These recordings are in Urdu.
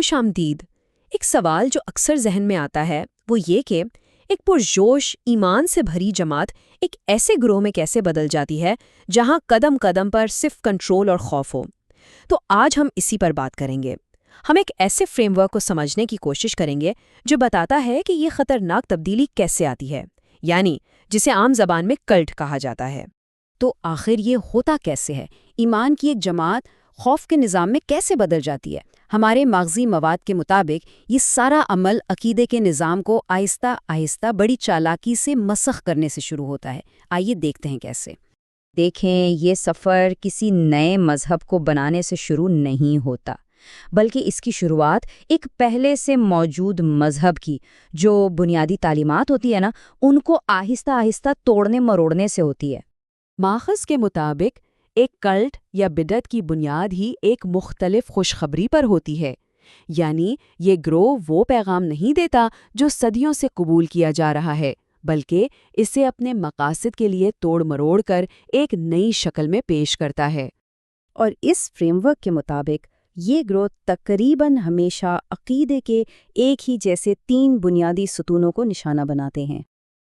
خوش آمدید۔ ایک سوال جو اکثر ذہن میں آتا ہے وہ یہ کہ ایک پرجوش ایمان سے بھری جماعت ایک ایسے گروہ میں کیسے بدل جاتی ہے جہاں قدم قدم پر صرف کنٹرول اور خوف ہو۔ تو آج ہم اسی پر بات کریں گے۔ ہم ایک ایسے فریم ورک کو سمجھنے کی کوشش کریں گے جو بتاتا ہے کہ یہ خطرناک تبدیلی کیسے آتی ہے، یعنی جسے عام زبان میں کلٹ کہا جاتا ہے۔ تو آخر یہ ہوتا کیسے ہے؟ ایمان کی ایک جماعت خوف کے نظام میں کیسے بدل جاتی ہے؟ ہمارے ماغزی مواد کے مطابق یہ سارا عمل عقیدے کے نظام کو آہستہ آہستہ بڑی چالاکی سے مسخ کرنے سے شروع ہوتا ہے۔ آئیے دیکھتے ہیں کیسے۔ دیکھیں، یہ سفر کسی نئے مذہب کو بنانے سے شروع نہیں ہوتا، بلکہ اس کی شروعات ایک پہلے سے موجود مذہب کی جو بنیادی تعلیمات ہوتی ہے نا، ان کو آہستہ آہستہ توڑنے مروڑنے سے ہوتی ہے۔ ماخذ کے مطابق ایک کلٹ یا بدعت کی بنیاد ہی ایک مختلف خوشخبری پر ہوتی ہے، یعنی یہ گروہ وہ پیغام نہیں دیتا جو صدیوں سے قبول کیا جا رہا ہے، بلکہ اسے اپنے مقاصد کے لیے توڑ مروڑ کر ایک نئی شکل میں پیش کرتا ہے۔ اور اس فریم ورک کے مطابق یہ گروہ تقریباً ہمیشہ عقیدے کے ایک ہی جیسے 3 بنیادی ستونوں کو نشانہ بناتے ہیں۔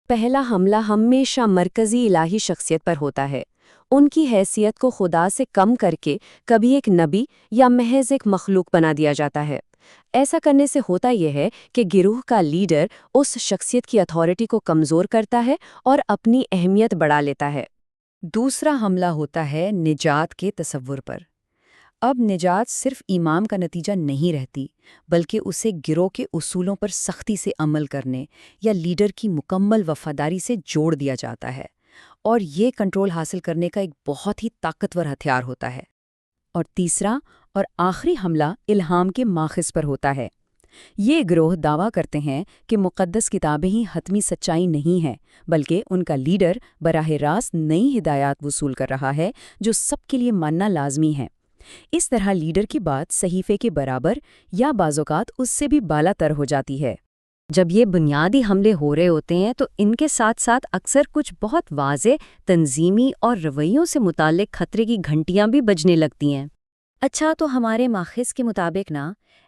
پہلا حملہ ہمیشہ مرکزی الہی شخصیت پر ہوتا ہے۔ ان کی حیثیت کو خدا سے کم کر کے کبھی ایک نبی یا محض ایک مخلوق بنا دیا جاتا ہے۔ ایسا کرنے سے ہوتا یہ ہے کہ گروہ کا لیڈر اس شخصیت کی اتھارٹی کو کمزور کرتا ہے اور اپنی اہمیت بڑھا لیتا ہے۔ دوسرا حملہ ہوتا ہے نجات کے تصور پر۔ اب نجات صرف امام کا نتیجہ نہیں رہتی، بلکہ اسے گروہ کے اصولوں پر سختی سے عمل کرنے یا لیڈر کی مکمل وفاداری سے جوڑ دیا جاتا ہے، اور یہ کنٹرول حاصل کرنے کا ایک بہت ہی طاقتور ہتھیار ہوتا ہے۔ اور تیسرا اور آخری حملہ الہام کے ماخذ پر ہوتا ہے۔ یہ گروہ دعویٰ کرتے ہیں کہ مقدس کتابیں ہی حتمی سچائی نہیں ہیں، بلکہ ان کا لیڈر براہ راست نئی ہدایات وصول کر رہا ہے جو سب کے لیے ماننا لازمی ہے۔ اس طرح لیڈر کی بات صحیفے کے برابر یا بعض اوقات اس سے بھی بالا تر ہو جاتی ہے۔ جب یہ بنیادی حملے ہو رہے ہوتے ہیں تو ان کے ساتھ ساتھ اکثر کچھ بہت واضح تنظیمی اور رویوں سے متعلق خطرے کی گھنٹیاں بھی بجنے لگتی ہیں۔ اچھا، تو ہمارے ماخذ کے مطابق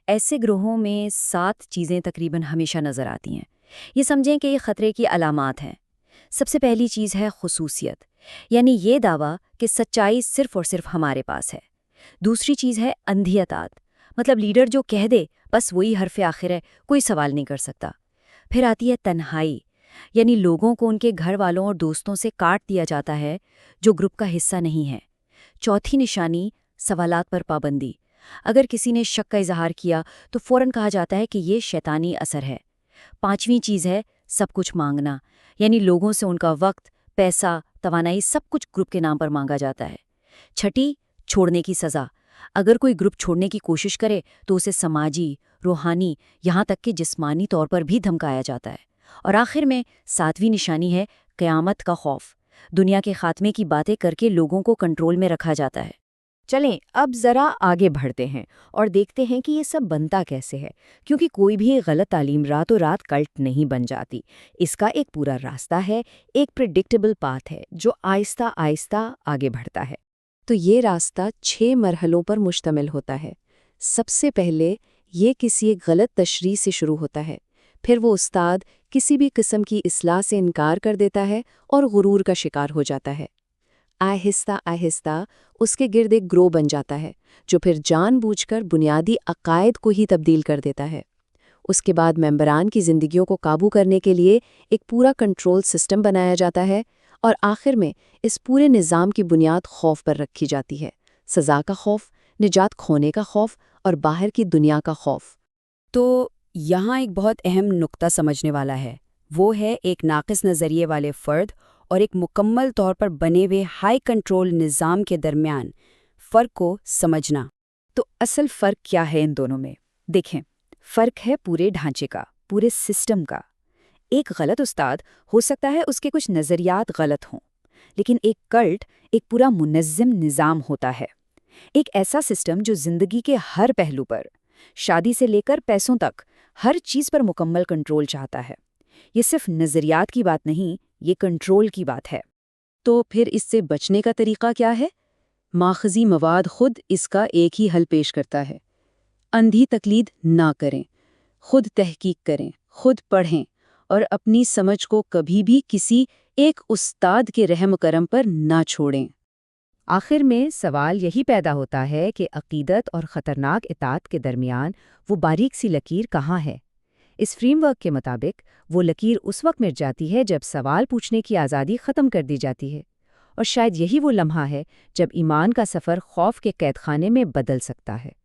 ایسے گروہوں میں 7 چیزیں تقریباً ہمیشہ نظر آتی ہیں۔ یہ سمجھیں کہ یہ خطرے کی علامات ہیں۔ سب سے پہلی چیز ہے خصوصیت، یعنی یہ دعویٰ کہ سچائی صرف اور صرف ہمارے پاس ہے۔ دوسری چیز ہے اندھی اطاعت، مطلب لیڈر جو کہہ دے بس وہی حرف آخر ہے، کوئی سوال نہیں کر سکتا۔ پھر آتی ہے تنہائی، یعنی لوگوں کو ان کے گھر والوں اور دوستوں سے کاٹ دیا جاتا ہے جو گروپ کا حصہ نہیں ہے۔ چوتھی نشانی سوالات پر پابندی، اگر کسی نے شک کا اظہار کیا تو فوراً کہا جاتا ہے کہ یہ شیطانی اثر ہے۔ پانچویں چیز ہے سب کچھ مانگنا، یعنی لوگوں سے ان کا وقت، پیسہ، توانائی سب کچھ گروپ کے نام پر مانگا جاتا ہے۔ چھٹی چھوڑنے کی سزا، اگر کوئی گروپ چھوڑنے کی کوشش کرے تو اسے سماجی، روحانی، یہاں تک کہ جسمانی طور پر بھی دھمکایا جاتا ہے۔ اور آخر میں 7ویں نشانی ہے قیامت کا خوف، دنیا کے خاتمے کی باتیں کر کے لوگوں کو کنٹرول میں رکھا جاتا ہے۔ چلیں اب ذرا آگے بڑھتے ہیں اور دیکھتے ہیں کہ یہ سب بنتا کیسے ہے، کیونکہ کوئی بھی غلط تعلیم راتوں رات کلٹ نہیں بن جاتی۔ اس کا ایک پورا راستہ ہے، ایک پریڈکٹیبل پاتھ ہے جو آہستہ آہستہ آگے بڑھتا ہے۔ تو یہ راستہ 6 مرحلوں پر مشتمل ہوتا ہے۔ سب سے پہلے یہ کسی ایک غلط تشریح سے شروع ہوتا ہے، پھر وہ استاد کسی بھی قسم کی اصلاح سے انکار کر دیتا ہے اور غرور کا شکار ہو جاتا ہے۔ آہستہ آہستہ اس کے گرد ایک گروہ بن جاتا ہے جو پھر جان بوجھ کر بنیادی عقائد کو ہی تبدیل کر دیتا ہے۔ اس کے بعد ممبران کی زندگیوں کو قابو کرنے کے لیے ایک پورا کنٹرول سسٹم بنایا جاتا ہے، اور آخر میں اس پورے نظام کی بنیاد خوف پر رکھی جاتی ہے، سزا کا خوف، نجات کھونے کا خوف اور باہر کی دنیا کا خوف۔ تو یہاں ایک بہت اہم نقطہ سمجھنے والا ہے، وہ ہے ایک ناقص نظریے والے فرد اور ایک مکمل طور پر بنے ہوئے ہائی کنٹرول نظام کے درمیان فرق کو سمجھنا۔ تو اصل فرق کیا ہے ان دونوں میں؟ دیکھیں، فرق ہے پورے ڈھانچے کا، پورے سسٹم کا۔ ایک غلط استاد ہو سکتا ہے اس کے کچھ نظریات غلط ہوں، لیکن ایک کلٹ ایک پورا منظم نظام ہوتا ہے، ایک ایسا سسٹم جو زندگی کے ہر پہلو پر، شادی سے لے کر پیسوں تک، ہر چیز پر مکمل کنٹرول چاہتا ہے۔ یہ صرف نظریات کی بات نہیں، یہ کنٹرول کی بات ہے۔ تو پھر اس سے بچنے کا طریقہ کیا ہے؟ ماخذی مواد خود اس کا ایک ہی حل پیش کرتا ہے۔ اندھی تقلید نہ کریں، خود تحقیق کریں، خود پڑھیں اور اپنی سمجھ کو کبھی بھی کسی ایک استاد کے رحم کرم پر نہ چھوڑیں۔ آخر میں سوال یہی پیدا ہوتا ہے کہ عقیدت اور خطرناک اطاعت کے درمیان وہ باریک سی لکیر کہاں ہے؟ اس فریم ورک کے مطابق وہ لکیر اس وقت مٹ جاتی ہے جب سوال پوچھنے کی آزادی ختم کر دی جاتی ہے، اور شاید یہی وہ لمحہ ہے جب ایمان کا سفر خوف کے قید خانے میں بدل سکتا ہے۔